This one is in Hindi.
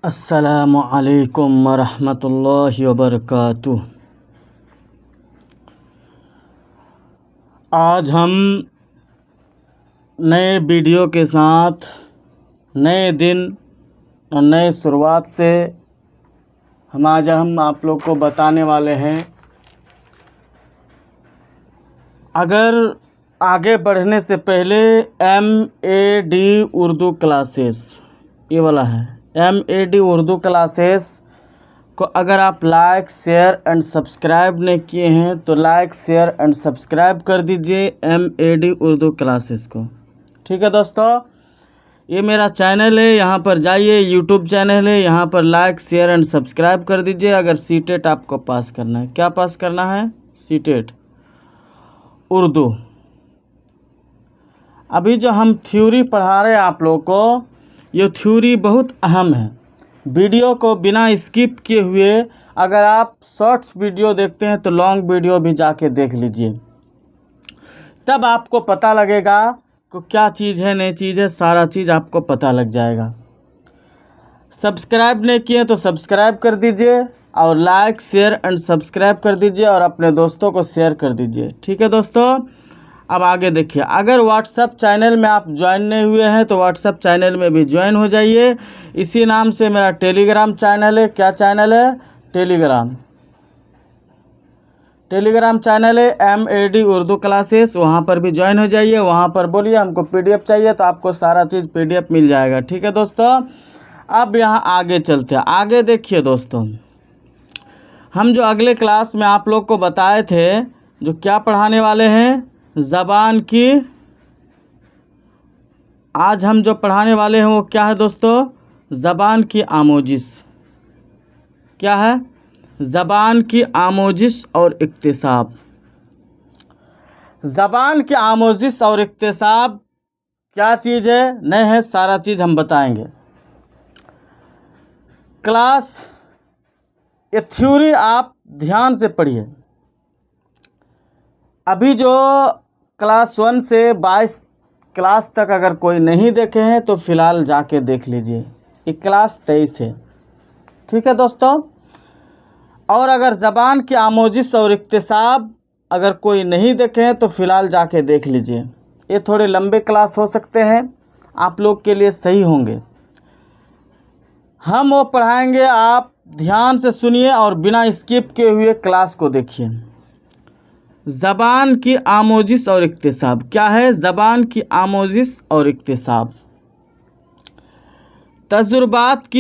अस्सलामु अलैकुम वरहमतुल्लाहि वबरकातुह। आज हम नए वीडियो के साथ नए दिन और नए शुरुआत से हम आप लोग को बताने वाले हैं। अगर आगे बढ़ने से पहले MAD उर्दू क्लासेस, ये वाला है MAD उर्दू क्लासेस को अगर आप लाइक शेयर एंड सब्सक्राइब नहीं किए हैं तो लाइक शेयर एंड सब्सक्राइब कर दीजिए MAD उर्दू क्लासेस को। ठीक है दोस्तों, ये मेरा चैनल है, यहाँ पर जाइए, यूट्यूब चैनल है, यहाँ पर लाइक शेयर एंड सब्सक्राइब कर दीजिए। अगर सीटेट आपको पास करना है, क्या पास करना है? सीटेट उर्दू। अभी जो हम थ्योरी पढ़ा रहे हैं आप लोगों को, ये थ्योरी बहुत अहम है। वीडियो को बिना स्किप किए हुए अगर आप शॉर्ट्स वीडियो देखते हैं तो लॉन्ग वीडियो भी जाके देख लीजिए, तब आपको पता लगेगा कि क्या चीज़ है, नई चीज़ है, सारा चीज़ आपको पता लग जाएगा। सब्सक्राइब नहीं किए तो सब्सक्राइब कर दीजिए और लाइक शेयर एंड सब्सक्राइब कर दीजिए और अपने दोस्तों को शेयर कर दीजिए। ठीक है दोस्तों, अब आगे देखिए। अगर व्हाट्सएप चैनल में आप ज्वाइन नहीं हुए हैं तो व्हाट्सएप चैनल में भी ज्वाइन हो जाइए। इसी नाम से मेरा टेलीग्राम चैनल है। क्या चैनल है? टेलीग्राम चैनल है MAD उर्दू क्लासेस, वहाँ पर भी ज्वाइन हो जाइए। वहाँ पर बोलिए हमको PDF चाहिए तो आपको सारा चीज़ PDF मिल जाएगा। ठीक है दोस्तों, अब यहाँ आगे चलते हैं। आगे देखिए दोस्तों, हम जो अगले क्लास में आप लोग को बताए थे, जो क्या पढ़ाने वाले हैं, ज़बान की। आज हम जो पढ़ाने वाले हैं वो क्या है दोस्तों? ज़बान की आमोजिश। क्या है? ज़बान की आमोजिश और इक्तिसाब। ज़बान की आमोजिश और इक्तिसाब क्या चीज़ है, नहीं है, सारा चीज़ हम बताएंगे। क्लास, ये थ्योरी आप ध्यान से पढ़िए। अभी जो क्लास 1 से 22 क्लास तक अगर कोई नहीं देखे हैं तो फ़िलहाल जाके देख लीजिए। ये क्लास 23 है। ठीक है दोस्तों, और अगर ज़बान की आमोजिश और इक्तिसाब अगर कोई नहीं देखे हैं तो फ़िलहाल जाके देख लीजिए। ये थोड़े लंबे क्लास हो सकते हैं, आप लोग के लिए सही होंगे। हम वो पढ़ाएंगे, आप ध्यान से सुनिए और बिना स्किप किए हुए क्लास को देखिए। ज़बान की आमोजिश और इक्तिसाब क्या है? ज़बान की आमोजिश और इक्तिसाब तजुर्बात की